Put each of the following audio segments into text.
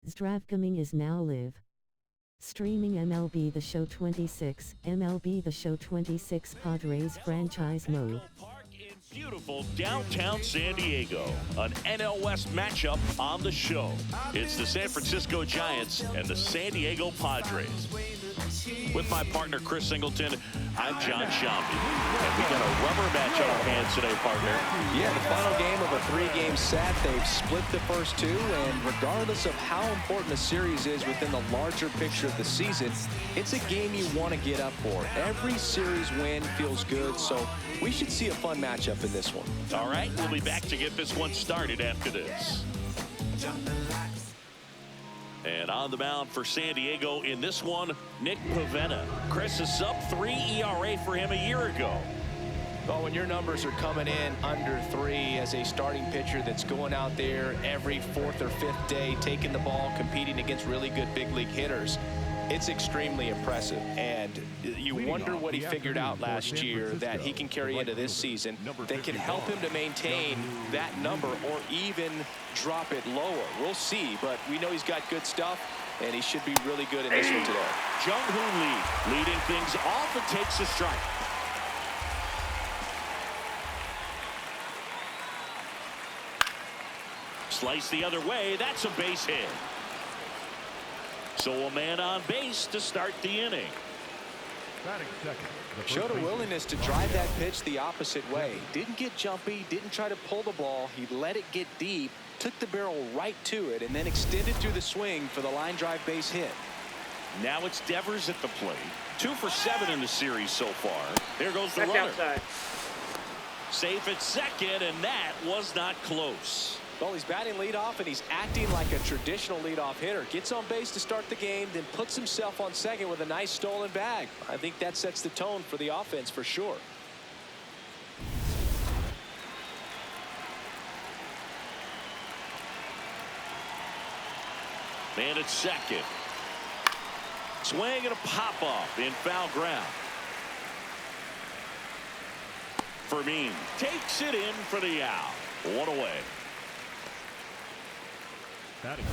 Zdravkoming is now live. Streaming MLB The Show 26, MLB The Show 26 Padres franchise mode. Beautiful downtown San Diego, an NL West matchup on the show. It's the San Francisco Giants and the San Diego Padres. With my partner Chris Singleton, I'm John Shambi. And we got a rubber match on our hands today, partner. Yeah, the final game of a three-game set. They've split the first two, and regardless of how important the series is within the larger picture of the season, it's a game you want to get up for. Every series win feels good, so we should see a fun matchup in this one. All right, we'll be back to get this one started after this. And on the mound for San Diego in this one, Nick Pivetta. Chris, a sub-3 ERA for him a year ago. Well, when your numbers are coming in under 3 as a starting pitcher that's going out there every 4th or 5th day, taking the ball, competing against really good big league hitters, it's extremely impressive. And you wonder what he figured out last year that he can carry into this season that can help him to maintain that number or even drop it lower. We'll see, but we know he's got good stuff, and he should be really good in this one today. Jung-Hoo Lee leading things off and takes a strike. Slice the other way. That's a base hit. So a man on base to start the inning. Showed a willingness to drive that pitch the opposite way. Didn't get jumpy, didn't try to pull the ball. He let it get deep, took the barrel right to it, and then extended through the swing for the line drive base hit. Now it's Devers at the plate. 2 for 7 in the series so far. There goes the runner. Outside. Safe at second, and that was not close. Well, he's batting leadoff, and he's acting like a traditional leadoff hitter. Gets on base to start the game, then puts himself on second with a nice stolen bag. I think that sets the tone for the offense for sure. Man at second. Swing and a pop-off in foul ground. Fermin takes it in for the out. 1 away.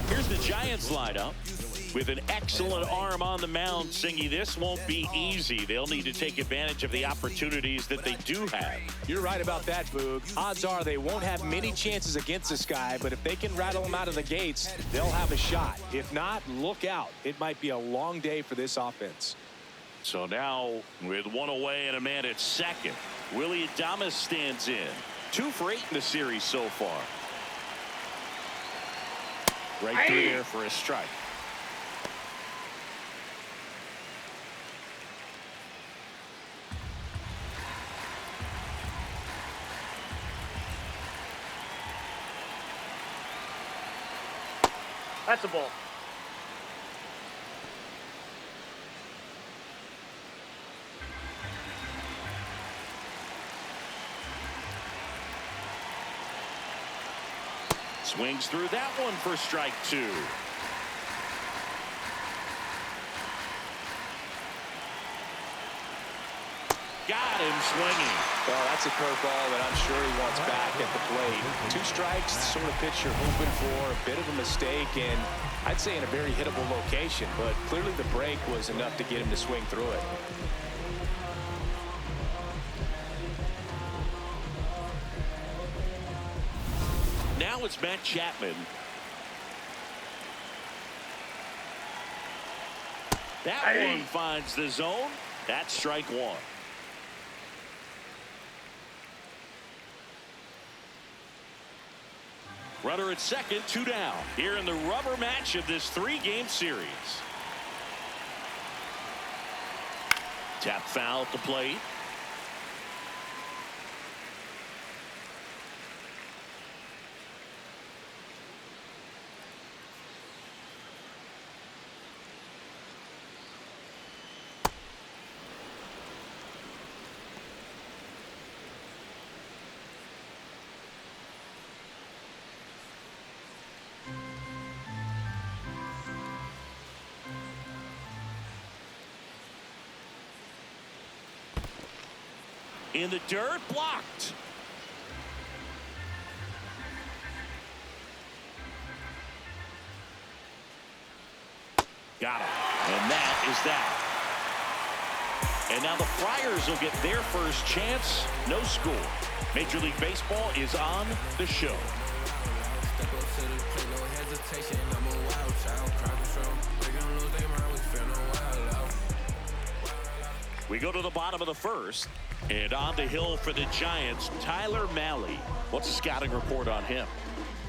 Here's the Giants lineup with an excellent arm on the mound. Singy, this won't be easy. They'll need to take advantage of the opportunities that they do have. You're right about that, Boog. Odds are they won't have many chances against this guy, but if they can rattle him out of the gates, they'll have a shot. If not, look out. It might be a long day for this offense. So now with 1 away and a man at second, Willie Adames stands in. 2 for 8 in the series so far. Right through there for a strike. That's a ball. Swings through that one for strike 2. Got him swinging. Well, that's a curveball that I'm sure he wants back at the plate. 2 strikes, the sort of pitch you're hoping for. A bit of a mistake, and I'd say in a very hittable location, but clearly the break was enough to get him to swing through it. Now it's Matt Chapman. That one finds the zone. That's strike 1. Runner at second, 2 down. Here in the rubber match of this 3-game series. Tap foul at the plate. In the dirt, blocked. Got him. And that is that. And now the Friars will get their first chance. No score. Major League Baseball is on the show. We go to the bottom of the first. And on the hill for the Giants, Tyler Mahle. What's the scouting report on him?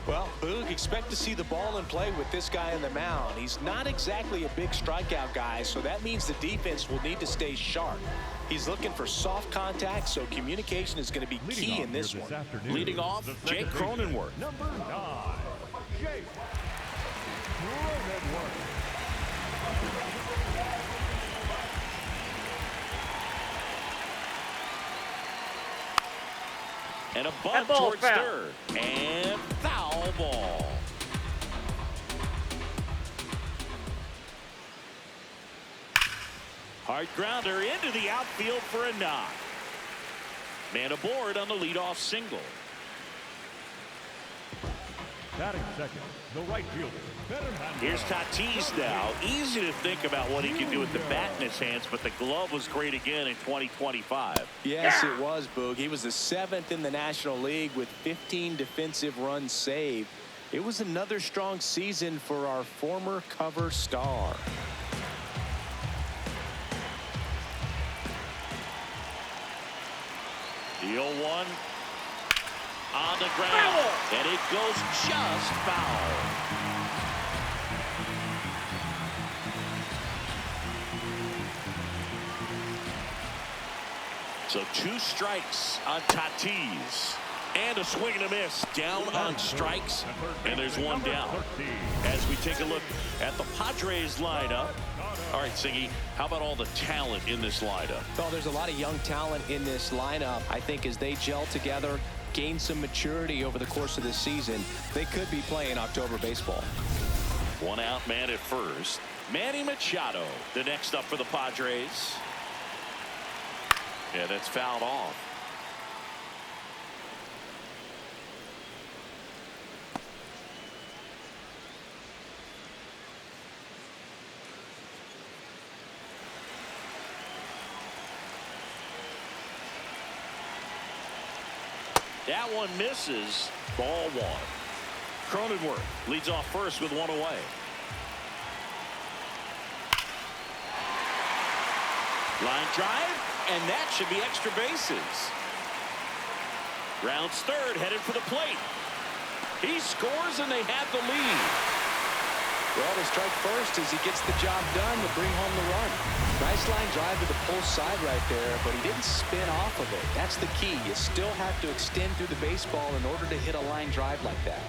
Well, Boog, expect to see the ball in play with this guy in the mound. He's not exactly a big strikeout guy, so that means the defense will need to stay sharp. He's looking for soft contact, so communication is going to be key in this one. Leading off, Jake Cronenworth. Number 9, Jake Cronenworth. And a bunt towards third. And foul ball. Hard grounder into the outfield for a knock. Man aboard on the leadoff single. Batting second, the right fielder. Here's Tatis now. Easy to think about what he can do with the bat in his hands, but the glove was great again in 2025. Yes, it was, Boog. He was the 7th in the National League with 15 defensive runs saved. It was another strong season for our former cover star. The 0-1 on the ground, and it goes just foul. So 2 strikes on Tatis. And a swing and a miss. Down on strikes. And there's 1 down. As we take a look at the Padres lineup. All right, Siggy, how about all the talent in this lineup? Well, there's a lot of young talent in this lineup. I think as they gel together, gain some maturity over the course of this season, they could be playing October baseball. 1 out, man at first. Manny Machado, the next up for the Padres. Yeah, that's fouled off. That one misses. Ball 1. Cronenworth leads off first with 1 away. Line drive, and that should be extra bases. Rounds third, headed for the plate. He scores, and they have the lead. Well, to strike first as he gets the job done to bring home the run. Nice line drive to the pull side right there, but he didn't spin off of it. That's the key. You still have to extend through the baseball in order to hit a line drive like that.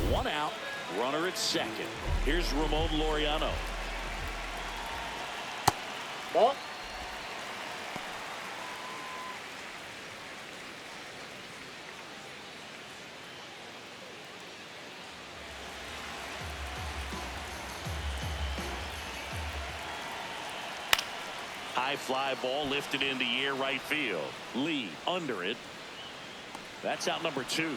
One out, runner at second. Here's Ramon Laureano. Ball. High fly ball lifted in the air right field. Lee under it. That's out number 2.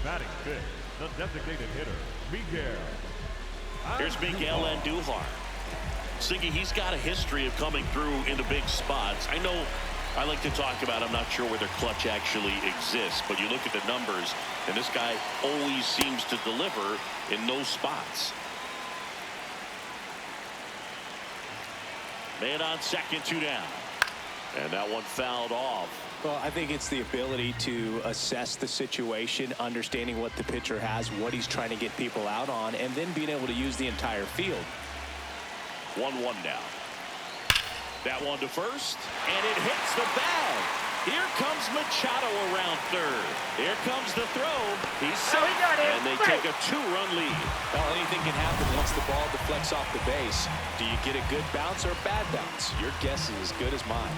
Batting fifth, the designated hitter, Miguel. Here's Miguel Andujar. Siggy, he's got a history of coming through into big spots. I know I like to talk about, I'm not sure whether clutch actually exists, but you look at the numbers, and this guy always seems to deliver in those spots. Man on second, 2 down. And that one fouled off. Well, I think it's the ability to assess the situation, understanding what the pitcher has, what he's trying to get people out on, and then being able to use the entire field. 1-1 now. That one to first, and it hits the bag. Here comes Machado around third. Here comes the throw. He's safe, and they take a 2-run lead. Well, anything can happen once the ball deflects off the base. Do you get a good bounce or a bad bounce? Your guess is as good as mine.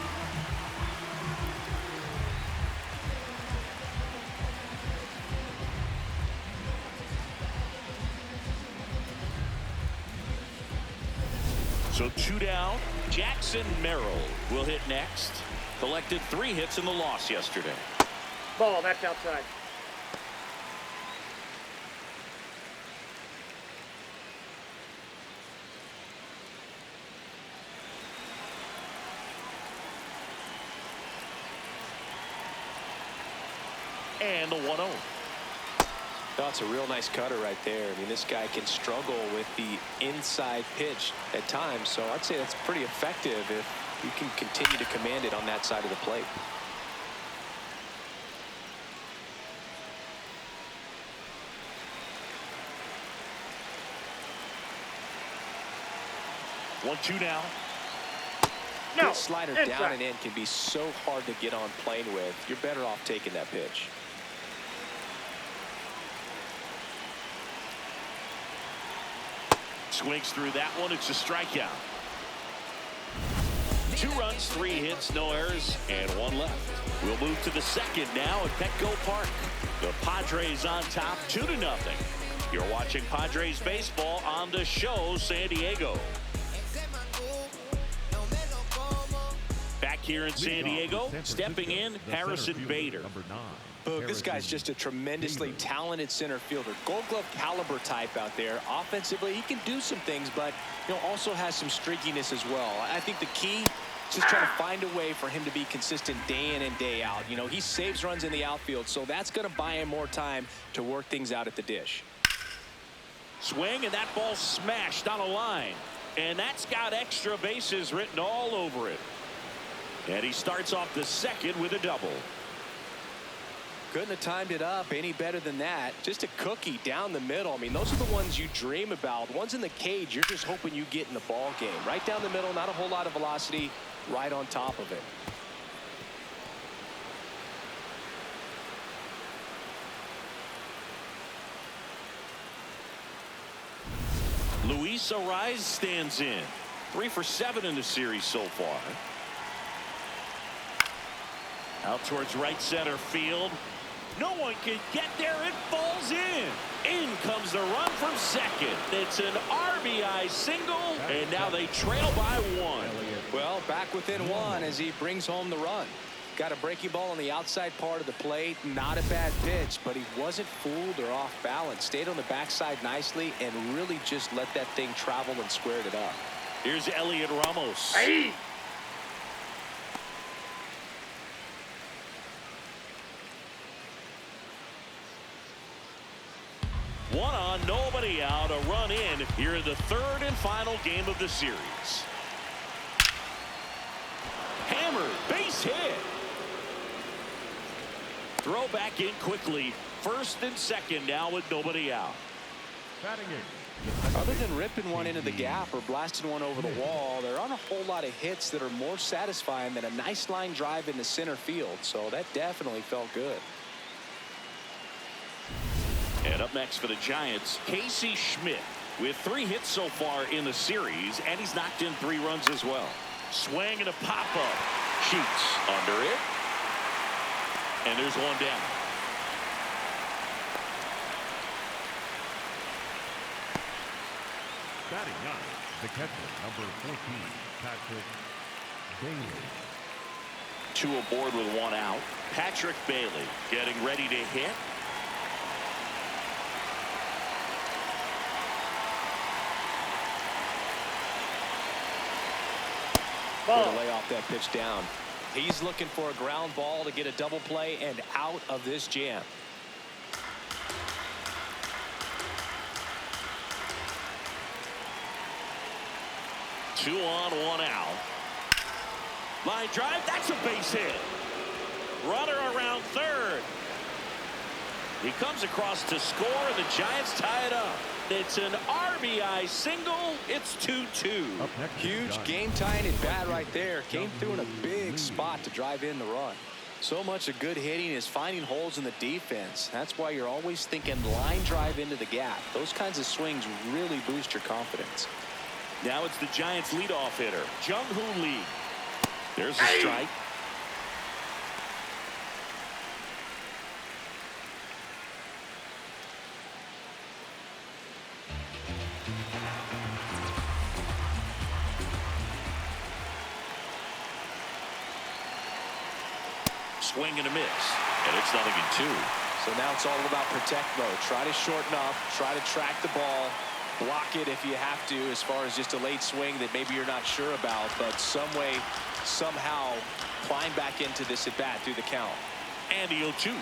So 2 down, Jackson Merrill will hit next. Collected 3 hits in the loss yesterday. Ball, that's outside. And the 1-0. That's a real nice cutter right there. I mean, this guy can struggle with the inside pitch at times, so I'd say that's pretty effective if you can continue to command it on that side of the plate. One, two now. No, Good slider inside. down and in can be so hard to get on plane with. You're better off taking that pitch. Swings through that one. It's a strikeout. 2 runs, 3 hits, no errors, and 1 left. We'll move to the second now at Petco Park. The Padres on top, 2-0. You're watching Padres baseball on the show, San Diego. Back here in San Diego, stepping in, Harrison Bader. Boog, this guy's just a tremendously talented center fielder. Gold Glove caliber type out there. Offensively, he can do some things, but also has some streakiness as well. I think the key is just trying to find a way for him to be consistent day in and day out. He saves runs in the outfield, so that's going to buy him more time to work things out at the dish. Swing, and that ball smashed on a line. And that's got extra bases written all over it. And he starts off the second with a double. Couldn't have timed it up any better than that. Just a cookie down the middle. I mean, those are the ones you dream about. Ones in the cage, you're just hoping you get in the ball game. Right down the middle, not a whole lot of velocity, right on top of it. Luis Ariz stands in. 3 for 7 in the series so far. Out towards right center field. No one can get there. It falls in. In comes the run from second. It's an RBI single, and now they trail by 1. Well, back within 1 as he brings home the run. Got a breaking ball on the outside part of the plate. Not a bad pitch, but he wasn't fooled or off balance. Stayed on the backside nicely and really just let that thing travel and squared it up. Here's Elliot Ramos. Hey! One on, nobody out, a run in here in the 3rd and final game of the series. Hammered, base hit. Throw back in quickly. 1st and 2nd now with nobody out. Other than ripping one into the gap or blasting one over the wall, there aren't a whole lot of hits that are more satisfying than a nice line drive into center field. So that definitely felt good. And up next for the Giants, Casey Schmidt with 3 hits so far in the series, and he's knocked in 3 runs as well. Swing and a pop-up. Shoots under it. And there's 1 down. Batting 9, the catcher, number 14, Patrick Bailey. 2 aboard with 1 out. Patrick Bailey getting ready to hit. Way to lay off that pitch down. He's looking for a ground ball to get a double play and out of this jam. Two on, 1 out. Line drive, that's a base hit. Runner around 3rd. He comes across to score, and the Giants tie it up. It's an RBI single. It's 2-2. Huge game tying at bat right there. Came through in a big spot to drive in the run. So much of good hitting is finding holes in the defense. That's why you're always thinking line drive into the gap. Those kinds of swings really boost your confidence. Now it's the Giants leadoff hitter, Jung-Hoo Lee. There's a strike. Swing and a miss. And it's 0-2. So now it's all about protect mode. Try to shorten up. Try to track the ball. Block it if you have to, as far as just a late swing that maybe you're not sure about. But some way, somehow, climb back into this at bat through the count. And the 0-2.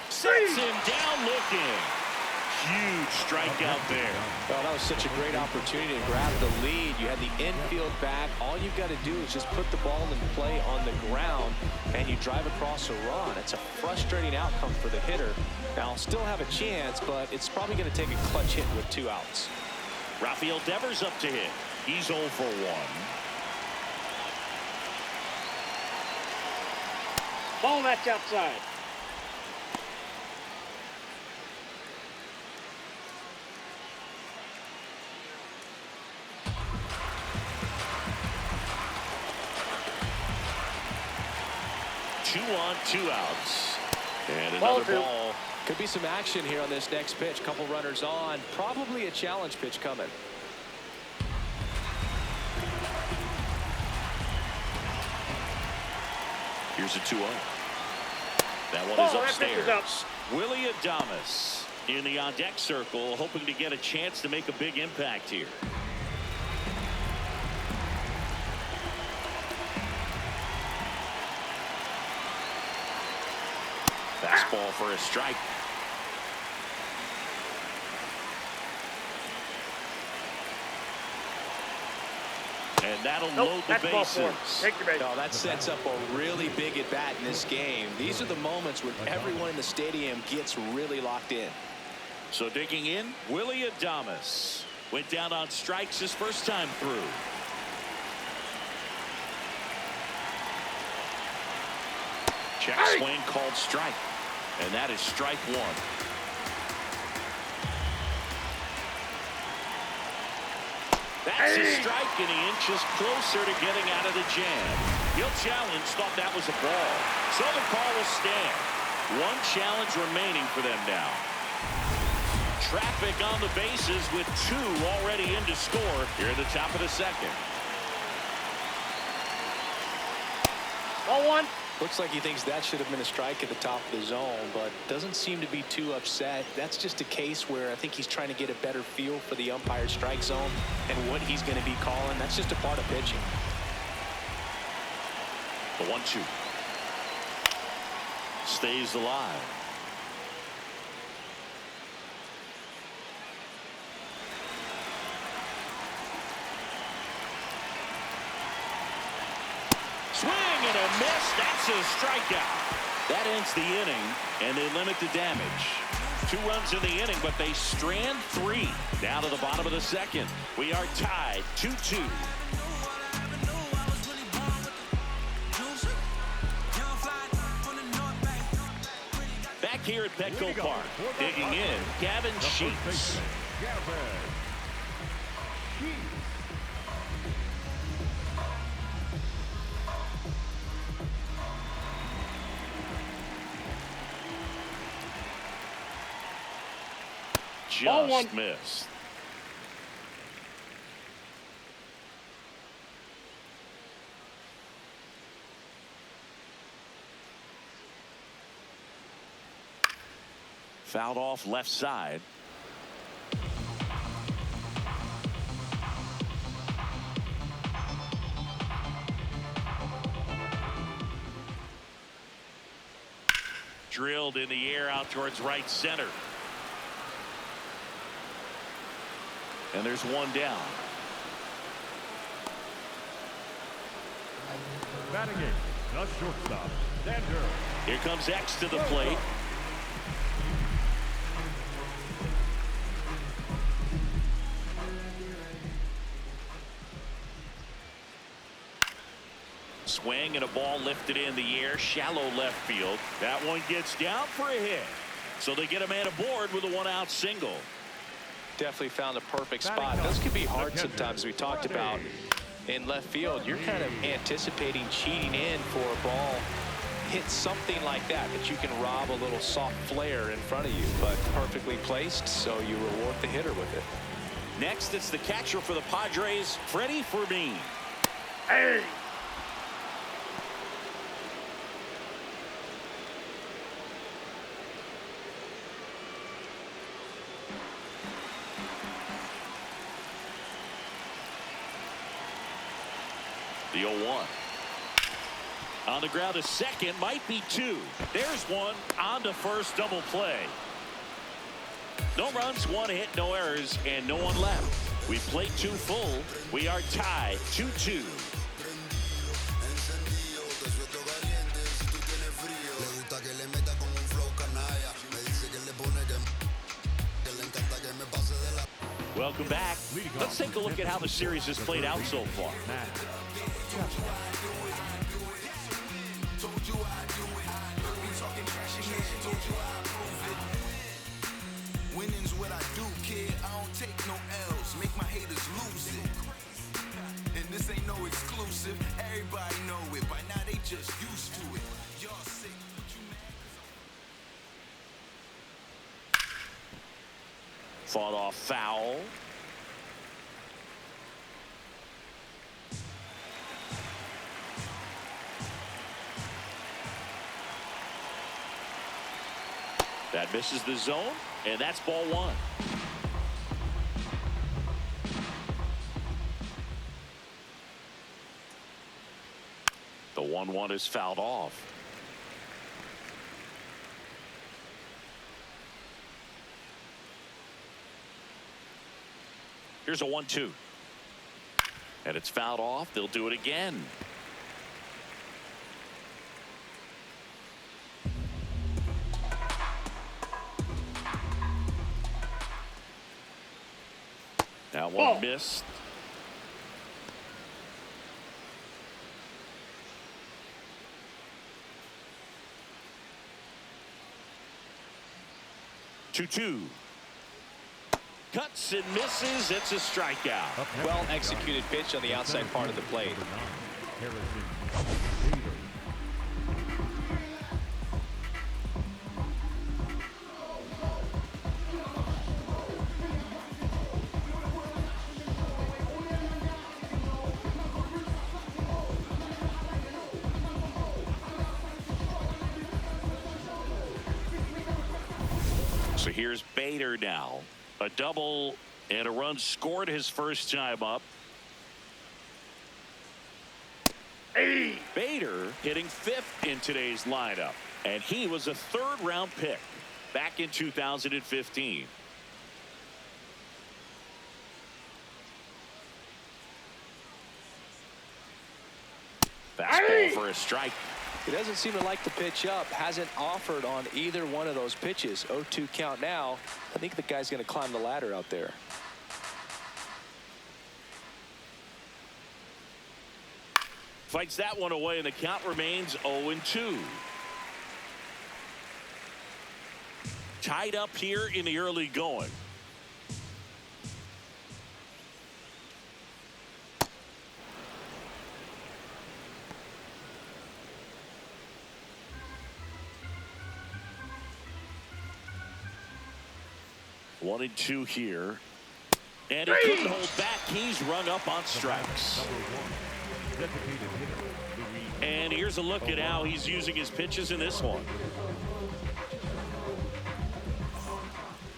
Sets him down looking. Huge strikeout there. Well, that was such a great opportunity to grab the lead. You had the infield back. All you've got to do is just put the ball in play on the ground, and you drive across a run. It's a frustrating outcome for the hitter. Now, still have a chance, but it's probably going to take a clutch hit with 2 outs. Rafael Devers up to hit. He's 0 for 1. Ball, that's outside. Two on, 2 outs. And Ball another 2. ball. Could be some action here on this next pitch. Couple runners on. Probably a challenge pitch coming. Here's a 2-0. That one Ball, is that pitch is up. upstairs. Willie Adames in the on-deck circle, hoping to get a chance to make a big impact here. Fastball for a strike. And that'll load the That's ball 4. bases. Take your base. No, that sets up a really big at bat in this game. These are the moments when everyone in the stadium gets really locked in. So digging in, Willie Adames went down on strikes his first time through. Check swing called strike. And that is strike 1. That's a strike, and he inches closer to getting out of the jam. He'll challenge, thought that was a ball. So the call will stand. 1 challenge remaining for them now. Traffic on the bases with 2 already in to score here at the top of the second. Ball 1. Looks like he thinks that should have been a strike at the top of the zone, but doesn't seem to be too upset. That's just a case where I think he's trying to get a better feel for the umpire's strike zone and what he's going to be calling. That's just a part of pitching. The 1-2 stays alive. Swing and a miss. That's a strikeout. That ends the inning, and they limit the damage. 2 runs in the inning, but they strand 3. Down to the bottom of the second. We are tied 2-2. Back here at Petco Park, digging in, Gavin Sheets. Just missed. Fouled off left side. Drilled in the air out towards right center. And there's 1 down. Batting it, the shortstop, Sander. Here comes X to the plate. Swing and a ball lifted in the air, shallow left field. That one gets down for a hit. So they get a man aboard with a 1-out single. Definitely found a perfect spot. Those can be hard sometimes. We talked about in left field. You're kind of anticipating cheating in for a ball. Hit something like that you can rob a little soft flare in front of you, but perfectly placed, so you reward the hitter with it. Next, it's the catcher for the Padres, Freddie Fermin. Hey. The 0-1. On the ground to second, might be two. There's one on to first, double play. No runs, one hit, no errors, and no one left. We played two full. We are tied 2-2. Welcome back. Let's take a look at how the series has played out so far. Winning's what I do, kid. I don't take no L's. Make my haters lose it. And this ain't no exclusive. Everybody know it. By now they just used to it. Y'all sick. What you mad? Fought off foul. That misses the zone, and that's ball one. The 1-1 is fouled off. Here's a 1-2. And it's fouled off. They'll do it again. Now one missed. Two. Cuts and misses. It's a strikeout. Well executed pitch on the outside part of the plate. So here's Bader now. A double and a run scored his first time up. Bader hitting fifth in today's lineup. And he was a third-round pick back in 2015. Fastball for a strike. He doesn't seem to like the pitch up. Hasn't offered on either one of those pitches. 0-2 count now. I think the guy's going to climb the ladder out there. Fights that one away, and the count remains 0-2. Tied up here in the early going. One and two here. And he couldn't hold back. He's rung up on strikes. And here's a look at how he's using his pitches in this one.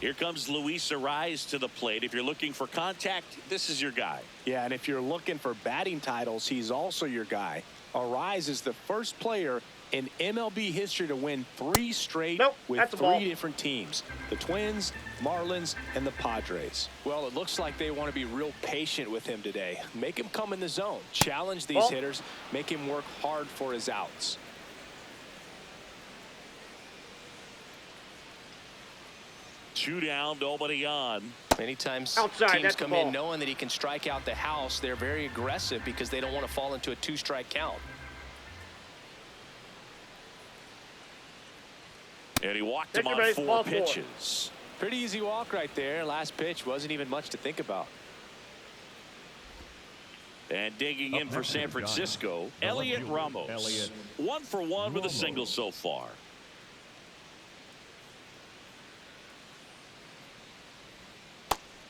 Here comes Luis Ariz to the plate. If you're looking for contact, this is your guy. Yeah, and if you're looking for batting titles, he's also your guy. Ariz is the first player in MLB history to win 3 straight with 3 different teams. The Twins, Marlins, and the Padres. Well, it looks like they want to be real patient with him today. Make him come in the zone. Challenge these hitters. Make him work hard for his outs. Two down, nobody on. Many times Outside, teams that's come the ball. in knowing that he can strike out the house. They're very aggressive because they don't want to fall into a 2-strike count. And he walked him on 4 pitches. Pretty easy walk right there. Last pitch wasn't even much to think about. And digging in for San Francisco, Elliot Ramos. 1 for 1 with a single so far.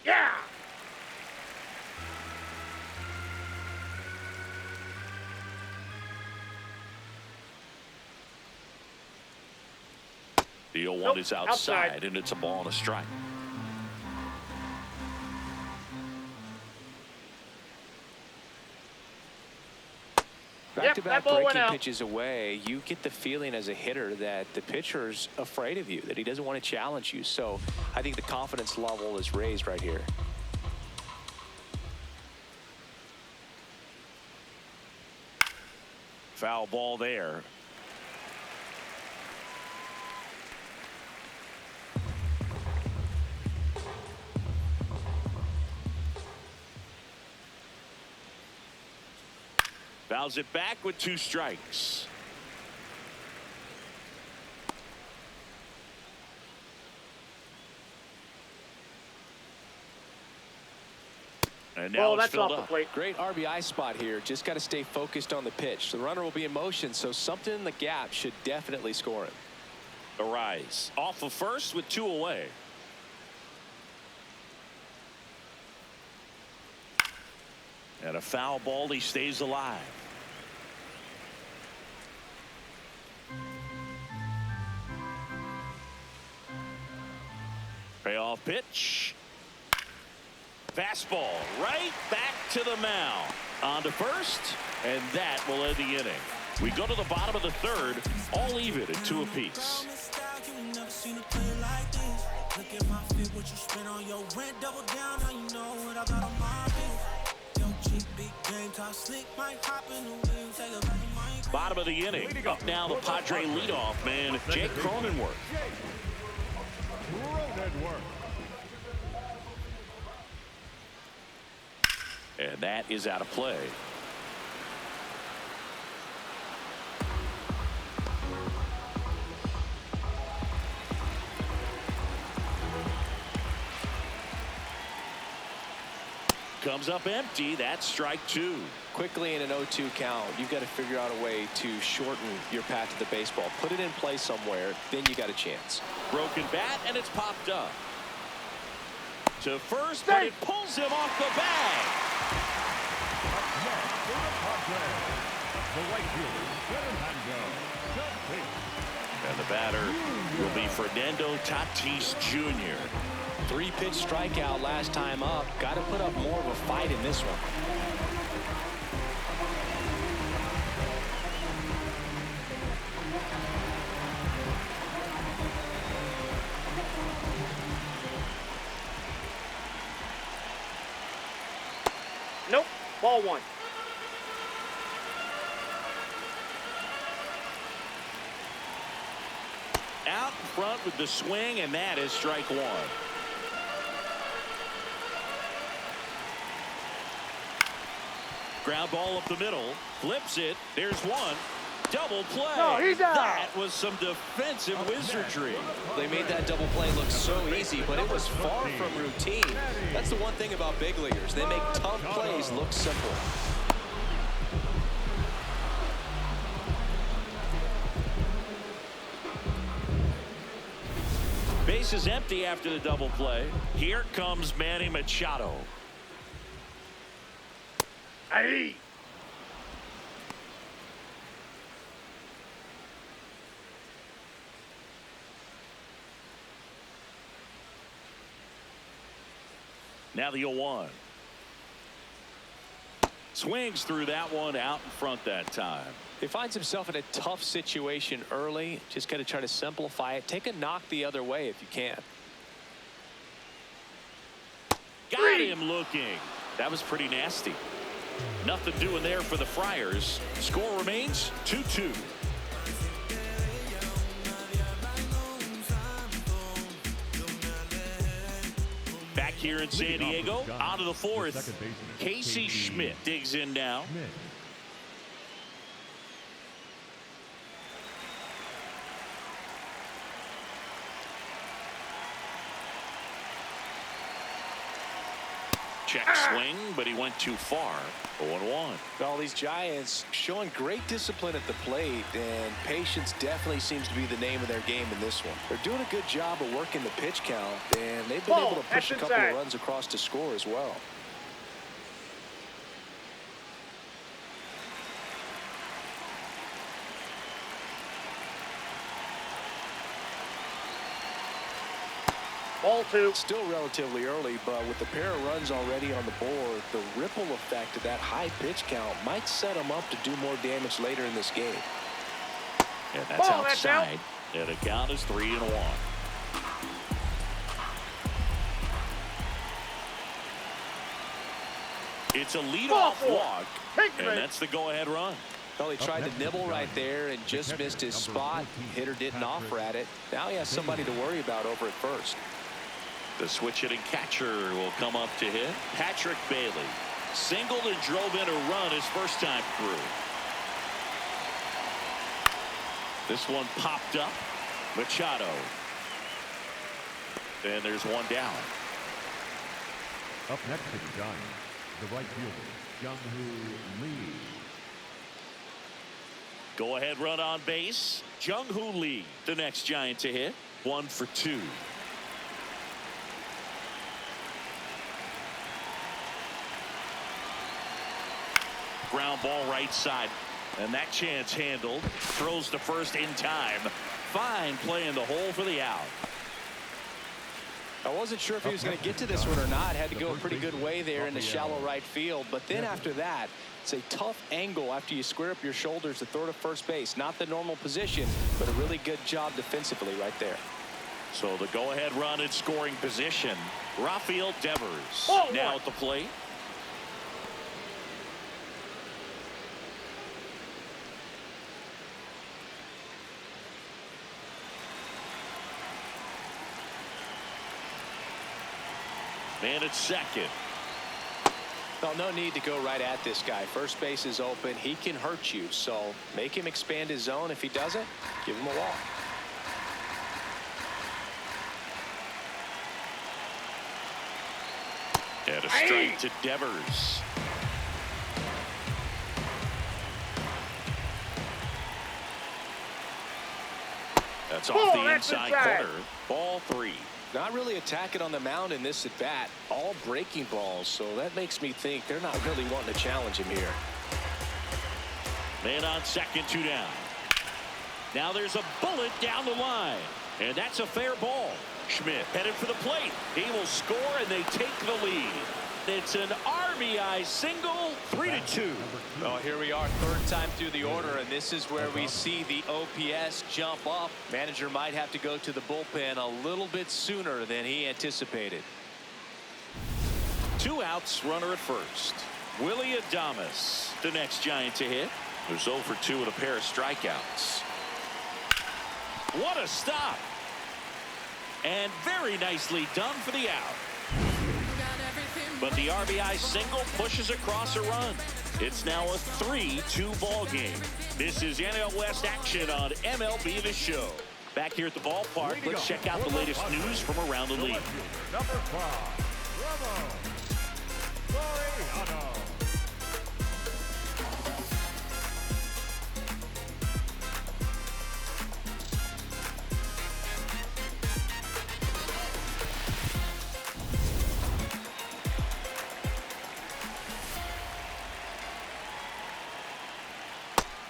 Yeah. The 0-1 is outside, and it's a ball and a strike. Back-to-back ball went breaking out. pitches away, you get the feeling as a hitter that the pitcher's afraid of you, that he doesn't want to challenge you. So I think the confidence level is raised right here. Foul ball there. Fouls it back with 2 strikes. And now Well, it's that's filled off the up. plate. Great RBI spot here. Just got to stay focused on the pitch. The runner will be in motion, so something in the gap should definitely score him. Arise off of first with 2 away. And a foul ball. He stays alive. Payoff pitch. Fastball right back to the mound. On to first, and that will end the inning. We go to the bottom of the 3rd, all even at 2 apiece. Bottom of the inning. Up now the Padre leadoff man, Jake Cronenworth. And that is out of play. Comes up empty. That's strike 2. Quickly in an 0-2 count, you've got to figure out a way to shorten your path to the baseball. Put it in play somewhere, then you got a chance. Broken bat, and it's popped up. To first, but it pulls him off the bag. And the batter will be Fernando Tatis Jr. 3-pitch strikeout last time up. Got to put up more of a fight in this one. Nope. Ball 1. Out in front with the swing, and that is strike 1. Ground ball up the middle, flips it. There's one. Double play. No, he's out. That was some defensive wizardry. They made that double play look so easy, but it was far from routine. That's the one thing about big leaguers. They make tough plays look simple. Base is empty after the double play. Here comes Manny Machado. Hey. Now the 0-1. Swings through that one out in front that time. He finds himself in a tough situation early. Just got to try to simplify it. Take a knock the other way if you can. Got him looking. That was pretty nasty. Nothing doing there for the Friars. Score remains 2-2. Back here in San Diego, out of the 4th. Casey Schmidt digs in now. Check swing, but he went too far. 0-1. All these Giants showing great discipline at the plate, and patience definitely seems to be the name of their game in this one. They're doing a good job of working the pitch count, and they've been able to push a couple of runs across to score as well. Ball 2. Still relatively early, but with the pair of runs already on the board, the ripple effect of that high pitch count might set him up to do more damage later in this game. And that's Ball, that's out. outside. And the count is 3-1. It's a leadoff walk, and that's the go-ahead run. Well, he tried to nibble right there and just missed his spot. Hitter didn't offer at it. Now he has somebody to worry about over at first. The switch-hitting catcher will come up to hit. Patrick Bailey singled and drove in a run his first time through. This one popped up. Machado. And there's one down. Up next to the Giants, the right fielder, Jung-Hoo Lee. Go-ahead run on base. Jung-Hoo Lee, the next Giant to hit. 1 for 2. Ground ball right side. And that chance handled. Throws to first in time. Fine play in the hole for the out. I wasn't sure if he was going to get to this one or not. Had to go a pretty good way there in the shallow right field. But then after that, it's a tough angle after you square up your shoulders to throw to first base. Not the normal position, but a really good job defensively right there. So the go-ahead run in scoring position. Rafael Devers now at the plate. Man at second. Well, no need to go right at this guy. First base is open. He can hurt you. So make him expand his zone. If he doesn't, give him a walk. And a strike to Devers. That's off the inside corner. Ball 3. Not really attacking on the mound in this at bat. All breaking balls. So that makes me think they're not really wanting to challenge him here. Man on second, 2 down. Now there's a bullet down the line. And that's a fair ball. Schmidt headed for the plate. He will score and they take the lead. It's an RBI single, 3-2. Well, here we are, third time through the order, and this is where we see the OPS jump up. Manager might have to go to the bullpen a little bit sooner than he anticipated. 2 outs, runner at first. Willie Adames, the next Giant to hit. There's 0 for 2 with a pair of strikeouts. What a stop. And very nicely done for the out. But the RBI single pushes across a run. It's now a 3-2 ball game. This is NL West action on MLB The Show. Back here at the ballpark, let's check out the latest news from around the league. Number 5, Bravo.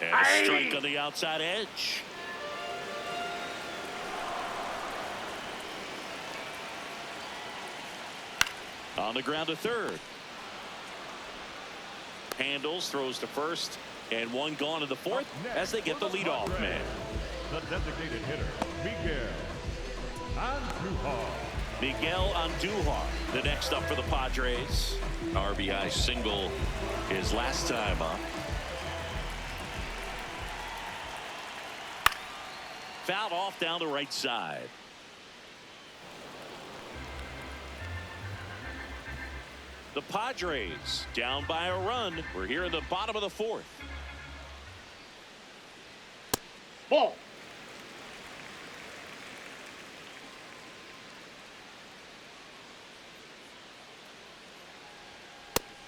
And a strike on the outside edge. On the ground to third. Handles, throws to first, and 1 gone in the fourth as they get the leadoff man. The designated hitter, Miguel Andujar. Miguel Andujar, the next up for the Padres. RBI single his last time up. Fouled off down the right side. The Padres down by a run. We're here in the bottom of the 4th. Ball.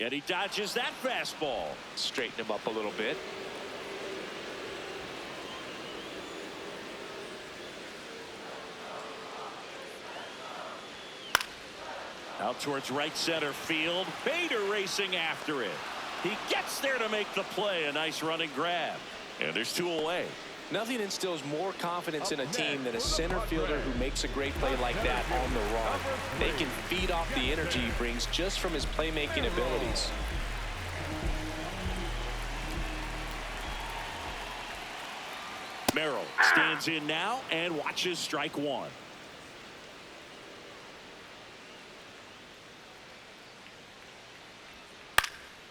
And he dodges that fastball. Straighten him up a little bit. Out towards right center field. Bader racing after it. He gets there to make the play. A nice running grab. And there's 2 away. Nothing instills more confidence in a team than a center fielder who makes a great play like that on the run. They can feed off the energy he brings just from his playmaking abilities. Merrill stands in now and watches strike one.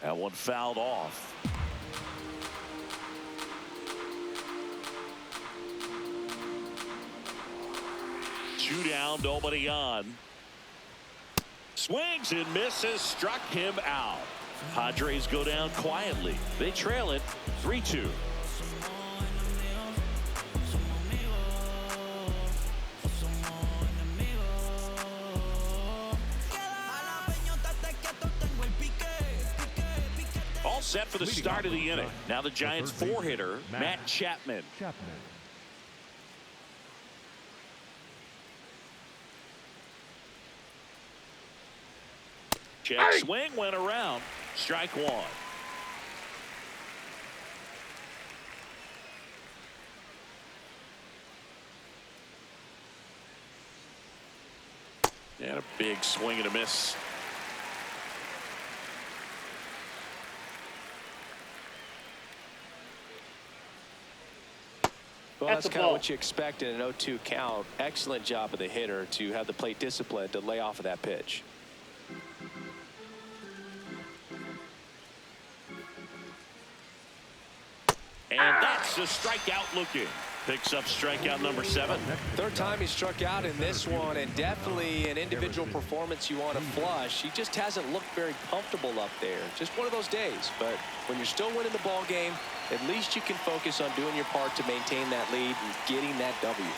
That one fouled off. Two down, nobody on. Swings and misses, struck him out. Padres go down quietly. They trail it 3-2. All set for the start of the inning. Now the Giants four-hitter, Matt Chapman. Check swing, went around. Strike one. And a big swing and a miss. Well, that's kind of what you expect in an 0-2 count. Excellent job of the hitter to have the plate discipline to lay off of that pitch. And that's a strikeout looking. Picks up strikeout number 7. Third time he struck out in this one, and definitely an individual performance you want to flush. He just hasn't looked very comfortable up there. Just one of those days. But when you're still winning the ball game, at least you can focus on doing your part to maintain that lead and getting that W.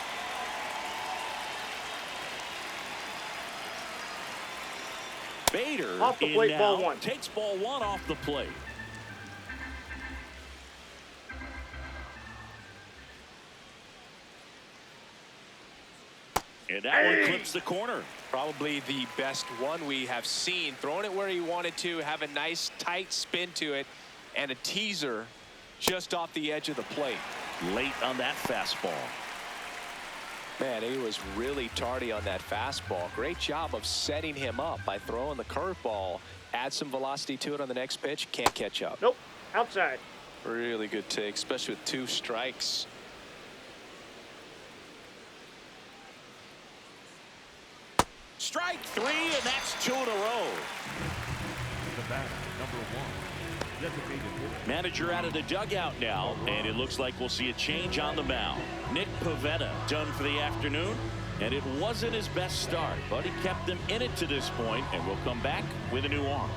Bader Off the plate, in ball now, one. takes ball one off the plate. And that one clips the corner. Probably the best one we have seen. Throwing it where he wanted to, have a nice tight spin to it, and a teaser just off the edge of the plate. Late on that fastball. Man, he was really tardy on that fastball. Great job of setting him up by throwing the curveball. Add some velocity to it on the next pitch. Can't catch up. Nope. Outside. Really good take, especially with 2 strikes. Strike 3, and that's 2 in a row. The batter, number 1. Designated hitter. Manager out of the dugout now, and it looks like we'll see a change on the mound. Nick Pivetta done for the afternoon, and it wasn't his best start, but he kept them in it to this point, and we'll come back with a new arm.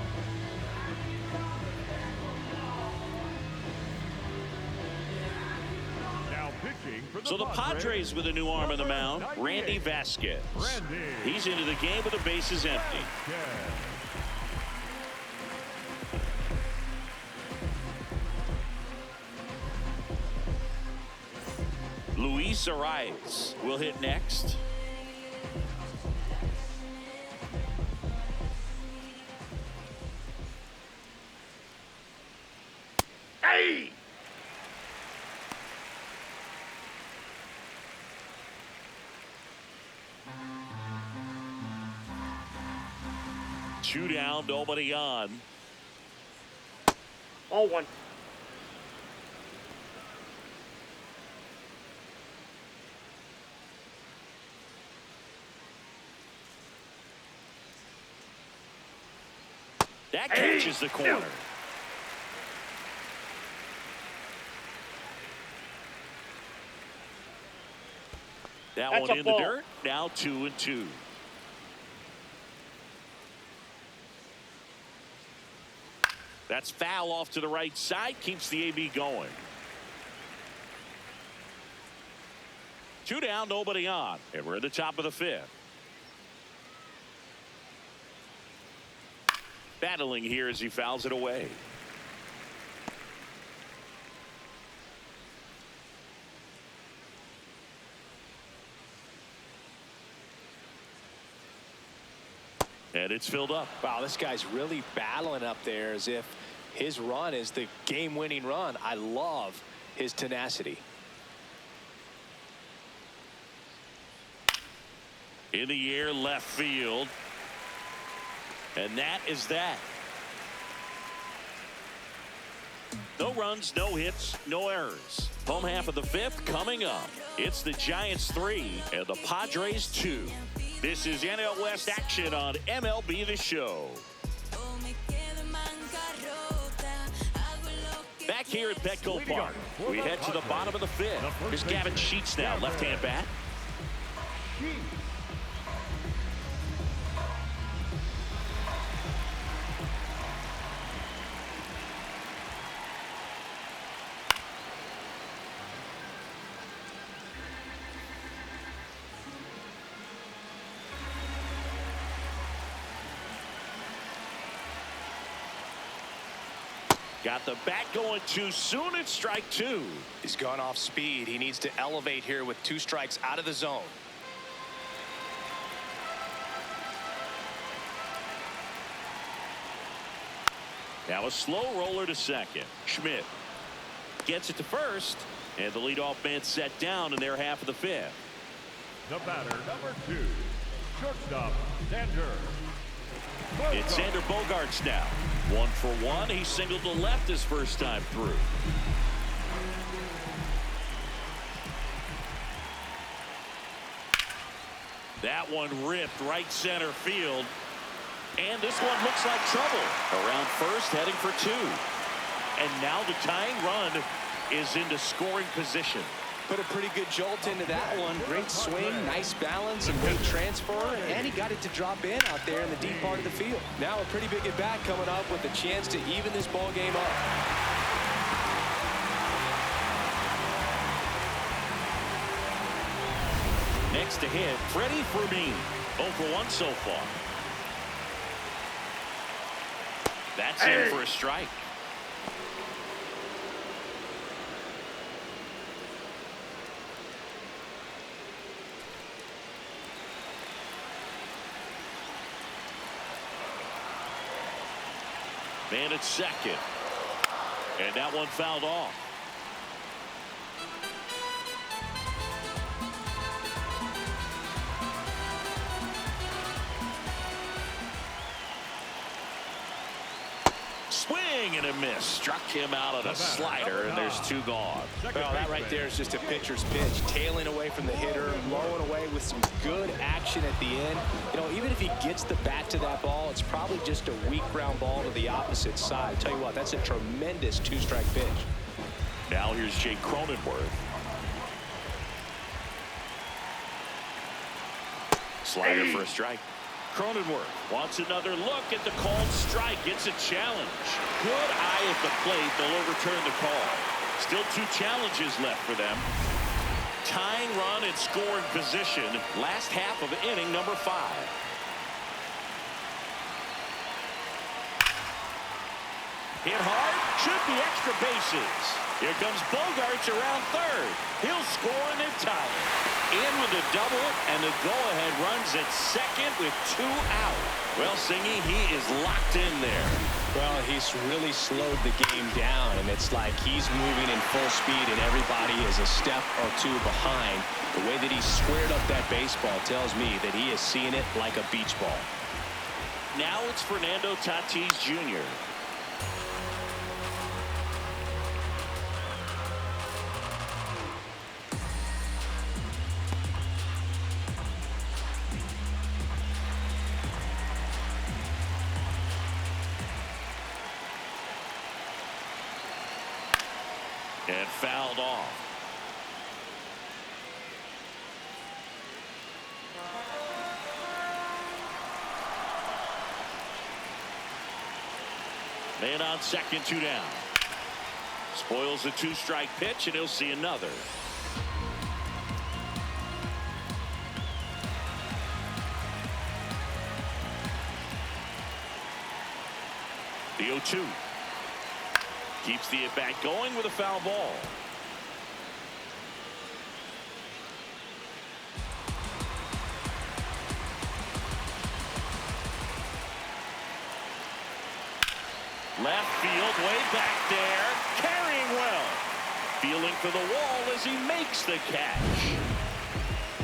Now pitching for So the Padres with a new arm on the mound, Randy Vasquez. He's into the game with the bases empty. Luis Arias will hit next. Hey! Two down, nobody on. All one. That catches the corner. That That's one a in the ball. dirt. Now 2-2. That's foul off to the right side. Keeps the AB going. 2 down, nobody on. And we're at the top of the 5th. Battling here as he fouls it away. And it's filled up. Wow, this guy's really battling up there as if his run is the game-winning run. I love his tenacity. In the air, left field. And that is that. No runs, no hits, no errors. Home half of the fifth coming up. It's the Giants 3 and the Padres 2. This is NL West action on MLB The Show. Back here at Petco Park, we head to the bottom of the fifth. Here's Gavin Sheets now, left-hand bat. Got the bat going too soon. It's strike two. He's gone off speed. He needs to elevate here with 2 strikes out of the zone. Now a slow roller to second. Schmidt gets it to first, and the leadoff man set down in their half of the fifth. The batter, number 2, shortstop, Xander. It's Xander Bogaerts now. 1 for 1. He singled to left his first time through. That one ripped right center field. And this one looks like trouble. Around first, heading for 2. And now the tying run is into scoring position. Put a pretty good jolt into that one. Great swing, nice balance, and great transfer. And he got it to drop in out there in the deep part of the field. Now a pretty big at bat coming up with a chance to even this ball game up. Next to hit, Freddie Fermin. 0 for 1 so far. That's in for a strike. Man at second. And that one fouled off. Swing and a miss. Struck him out on a slider, and there's 2 gone. Well, that right there is just a pitcher's pitch. Tailing away from the hitter, blowing away with some good action at the end. You know, even if he gets the bat to that ball, it's probably just a weak ground ball to the opposite side. I'll tell you what, that's a tremendous 2-strike pitch. Now here's Jake Cronenworth. Slider for a strike. Cronenworth wants another look at the called strike. Gets a challenge. Good eye at the plate. They'll overturn the call. Still 2 challenges left for them. Tying run in scoring position. Last half of inning number 5. Hit hard. Should be extra bases. Here comes Bogaerts around third. He'll score and then tie it. In with a double, and the go-ahead runs at second with 2 out. Well, Singy, he is locked in there. Well, he's really slowed the game down, and it's like he's moving in full speed, and everybody is a step or 2 behind. The way that he squared up that baseball tells me that he is seeing it like a beach ball. Now it's Fernando Tatis Jr. And fouled off. Man on second, 2 down. Spoils the 2-strike pitch, and he'll see another. The 0-2. Keeps the at-bat going with a foul ball. Left field, way back there, carrying well. Feeling for the wall as he makes the catch.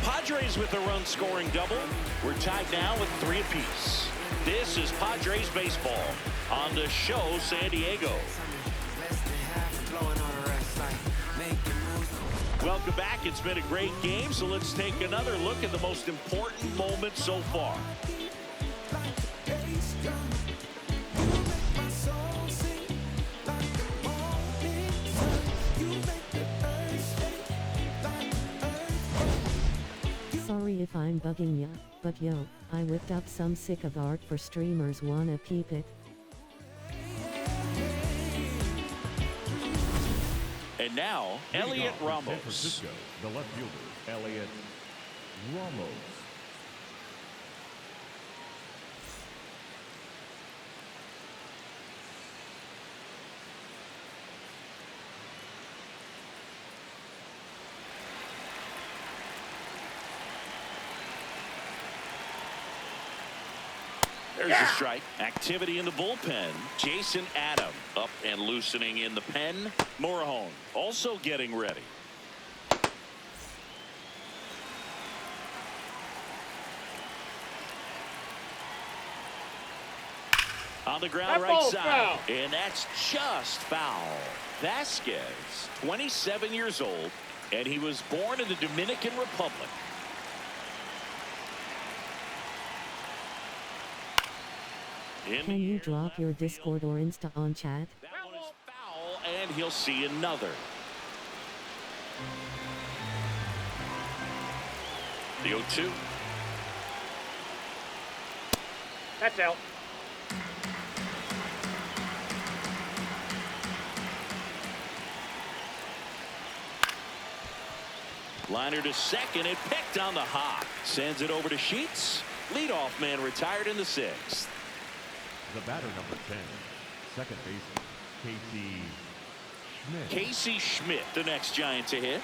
Padres with a run-scoring double. We're tied now with 3 apiece. This is Padres baseball on the show San Diego. Welcome back. It's been a great game, so let's take another look at the most important moments so far. Sorry if I'm bugging ya, but yo, I whipped up some sick of art for streamers, wanna peep it? And now, Elliot San Ramos. Francisco, the left fielder, Elliot Ramos. There's a strike. Activity in the bullpen. Jason Adam up and loosening in the pen. Morahone also getting ready. On the ground, right side. Foul. And that's just foul. Vasquez, 27 years old, and he was born in the Dominican Republic. Can you drop your Discord or Insta on chat? That one is foul, and he'll see another. The 0-2. That's out. Liner to second, and picked on the hop. Sends it over to Sheets. Leadoff man retired in the 6th. The batter, number 10, second baseman, Casey Schmidt. Casey Schmidt, the next Giant to hit.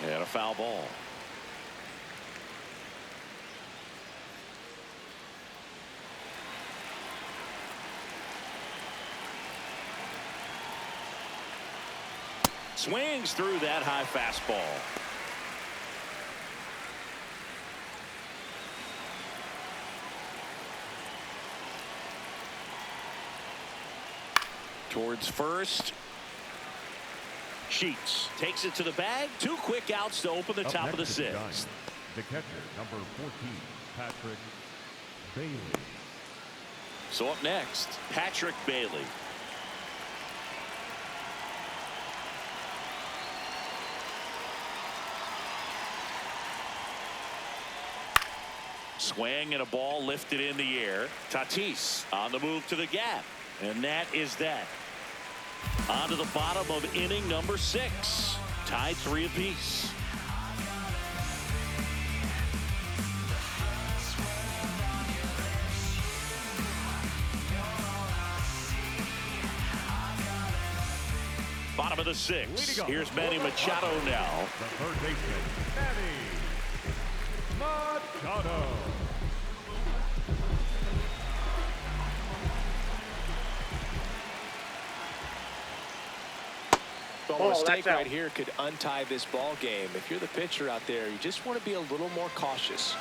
And a foul ball. Swings through that high fastball. Towards first. Sheets takes it to the bag. 2 quick outs to open the top of the 6th. The catcher, number 14, Patrick Bailey. So up next, Patrick Bailey. Swing and a ball lifted in the air. Tatis on the move to the gap. And that is that. On to the bottom of inning number 6. Tied 3 apiece. Bottom of the 6th. Here's Manny Machado now. The third baseman, Manny Machado. Well, a mistake right here could untie this ball game. If you're the pitcher out there, you just want to be a little more cautious.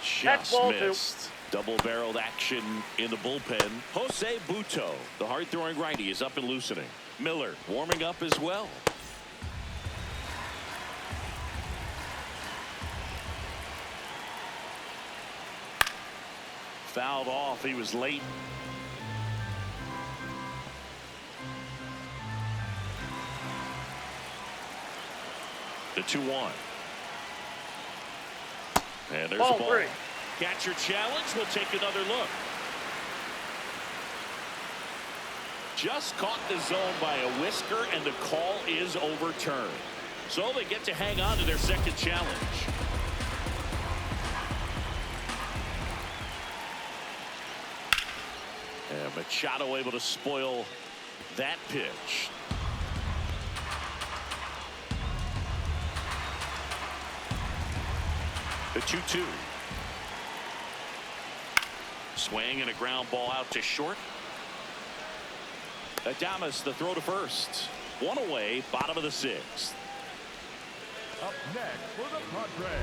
Just missed. Double-barreled action in the bullpen. Jose Buto, the hard-throwing righty, is up and loosening. Miller warming up as well. Fouled off. He was late. The 2-1. And there's Ball a ball. 3. Catcher challenge. We'll take another look. Just caught the zone by a whisker, and the call is overturned. So they get to hang on to their second challenge. And Machado able to spoil that pitch. The 2-2. Swing and a ground ball out to short. Adames the throw to first. One away, bottom of the 6th. Up next for the Padres,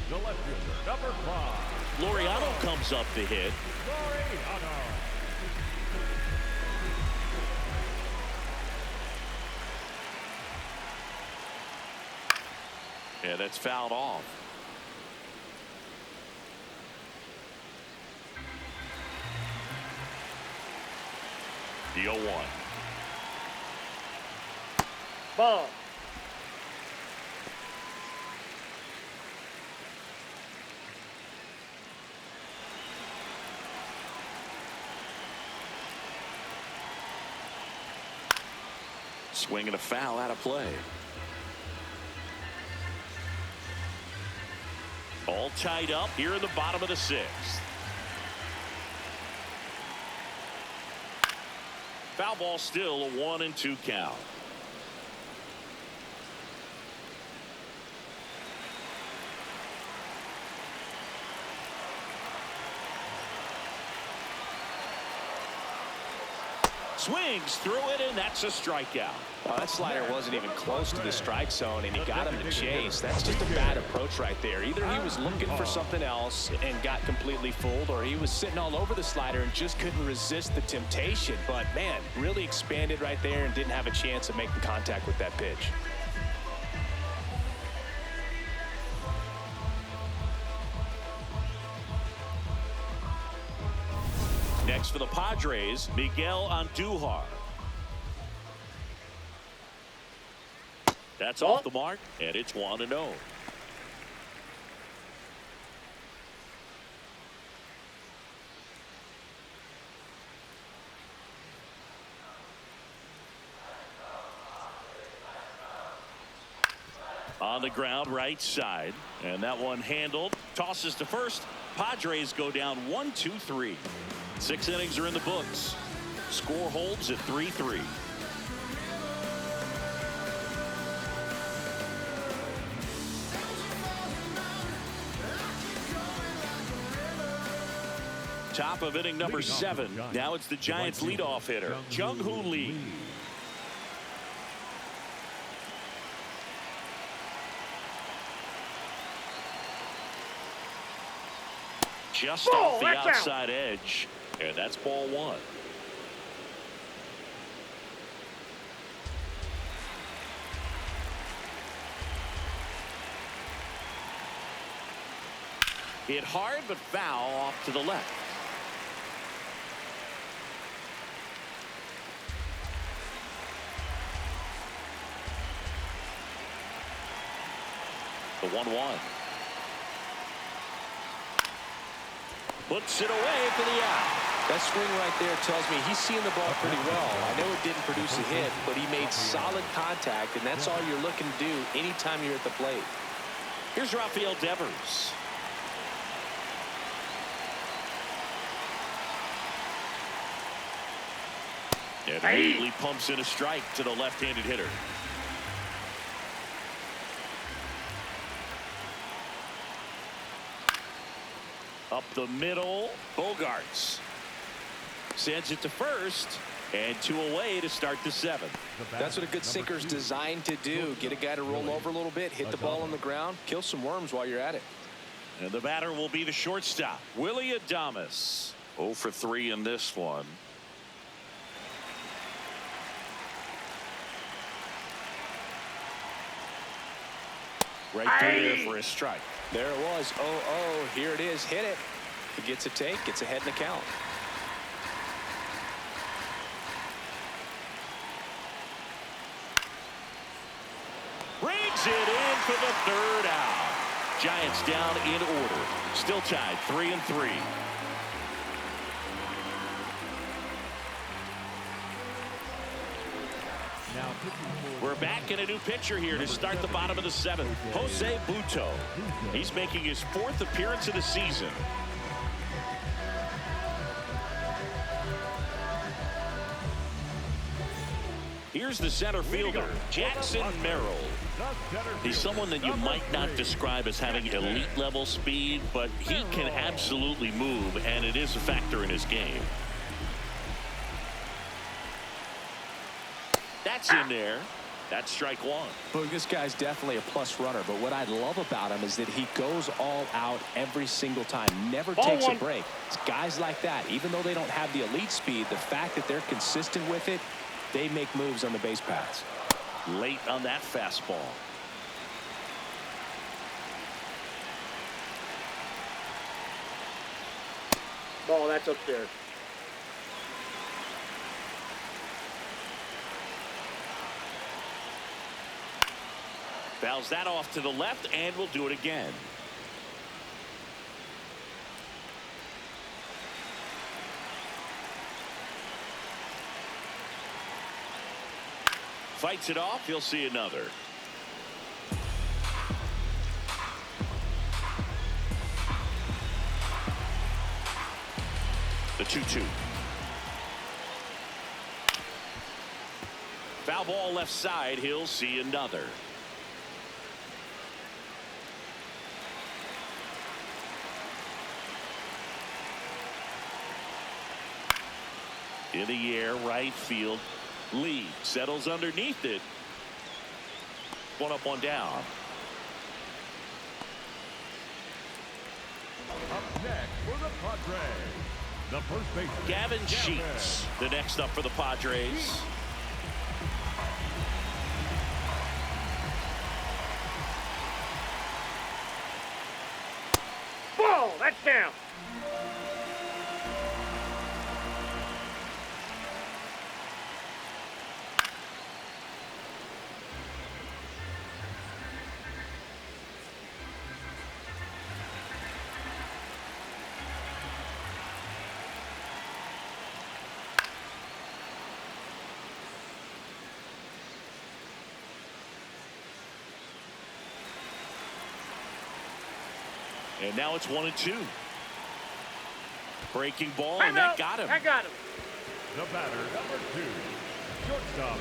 the left fielder, number 5. Laureano comes up to hit. Laureano. Yeah, that's fouled off. The 0-1. Ball. Swing and a foul out of play. All tied up here in the bottom of the 6th. Foul ball, still a 1-2 count. Swings through it, and that's a strikeout. Well, that slider wasn't even close to the strike zone, and he got him to chase. That's just a bad approach right there. Either he was looking for something else and got completely fooled, or he was sitting all over the slider and just couldn't resist the temptation. But, man, really expanded right there and didn't have a chance of making contact with that pitch. Next for the Padres, Miguel Andujar. That's off the mark, and it's 1-0. On the ground, right side, and that one handled. Tosses to first. Padres go down 1-2-3. 6 innings are in the books. Score holds at 3-3. Top of inning number 7. Now it's the Giants leadoff hitter, Jung-Hoo Lee. Just off the outside edge. And that's ball 1. Hit hard, but foul off to the left. The 1-1. Puts it away for the out. That swing right there tells me he's seeing the ball pretty well. I know it didn't produce a hit, but he made solid contact, and that's all you're looking to do anytime you're at the plate. Here's Rafael Devers. And immediately pumps in a strike to the left-handed hitter. Up the middle, Bogarts sends it to first, and 2 away to start the 7th. That's what a good sinker is designed to do. Get a guy to roll over a little bit, hit the ball on the ground, kill some worms while you're at it. And the batter will be the shortstop, Willie Adames. 0 for 3 in this one. Right there for a strike. There it was. 0-0. Here it is. Hit it. He gets a take. Gets ahead in the count. Brings it in for the 3rd out. Giants down in order. Still tied 3-3. We're back in a new pitcher here to start the bottom of the 7th. Jose Butto. He's making his 4th appearance of the season. Here's the center fielder, Jackson Merrill. He's someone that you might not describe as having elite level speed, but he can absolutely move, and it is a factor in his game. That's in there. That's strike one. Well, this guy's definitely a plus runner, but what I love about him is that he goes all out every single time, never takes a break. It's guys like that, even though they don't have the elite speed, the fact that they're consistent with it, they make moves on the base paths. Late on that fastball. Ball, that's upstairs. Fouls that off to the left, and we'll do it again. Fights it off. He'll see another. The 2-2. Foul ball left side. He'll see another. In the air, right field. Lee settles underneath it. One up, one down. Up next for the Padres, the first baseman, Gavin Sheets, the next up for the Padres. Ball, that's down. And now it's 1-2. Breaking ball, and that got him. I got him. The batter, number 2, shortstop.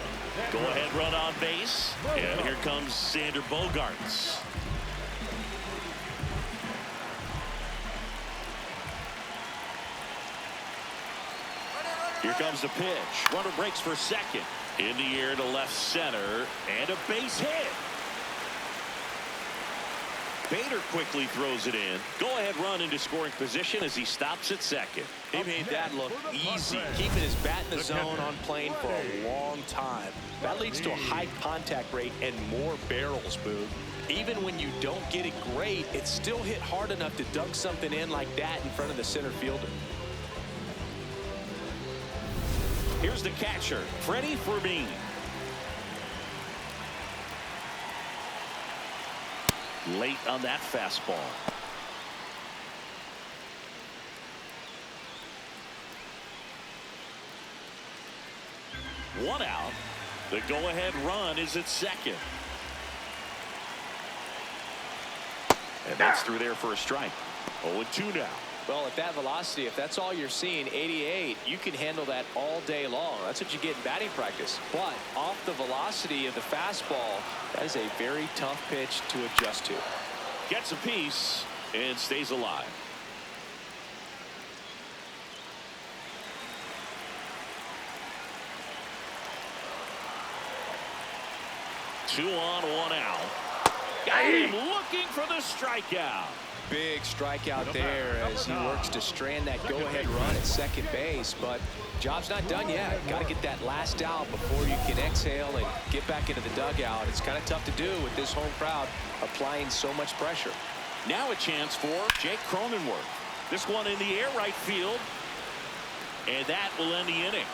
Go ahead, run on base. And here comes Xander Bogaerts. Here comes the pitch. Runner breaks for second. In the air to left center, and a base hit. Bader quickly throws it in. Go-ahead run into scoring position as he stops at second. He made that look easy, keeping his bat in the zone on plane for a long time. That leads to a high contact rate and more barrels, Boog. Even when you don't get it great, it's still hit hard enough to dunk something in like that in front of the center fielder. Here's the catcher, Freddie Fermin. Late on that fastball. One out. The go-ahead run is at second. And that's through there for a strike. 0-2 now. Well, at that velocity, if that's all you're seeing, 88, you can handle that all day long. That's what you get in batting practice. But off the velocity of the fastball, that is a very tough pitch to adjust to. Gets a piece and stays alive. Two on, one out. Got him looking for the strikeout. Big strikeout there as he works to strand that go-ahead run at second base, but job's not done yet. Got to get that last out before you can exhale and get back into the dugout. It's kind of tough to do with this home crowd applying so much pressure. Now a chance for Jake Cronenworth. This one in the air right field, and that will end the inning.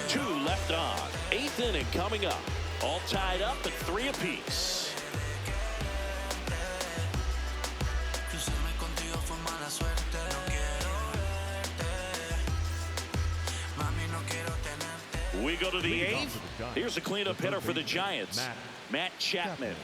2 left on. 8th inning coming up. All tied up at 3 apiece. We go to the 8th. Here's a cleanup hitter for the Giants, Matt Chapman.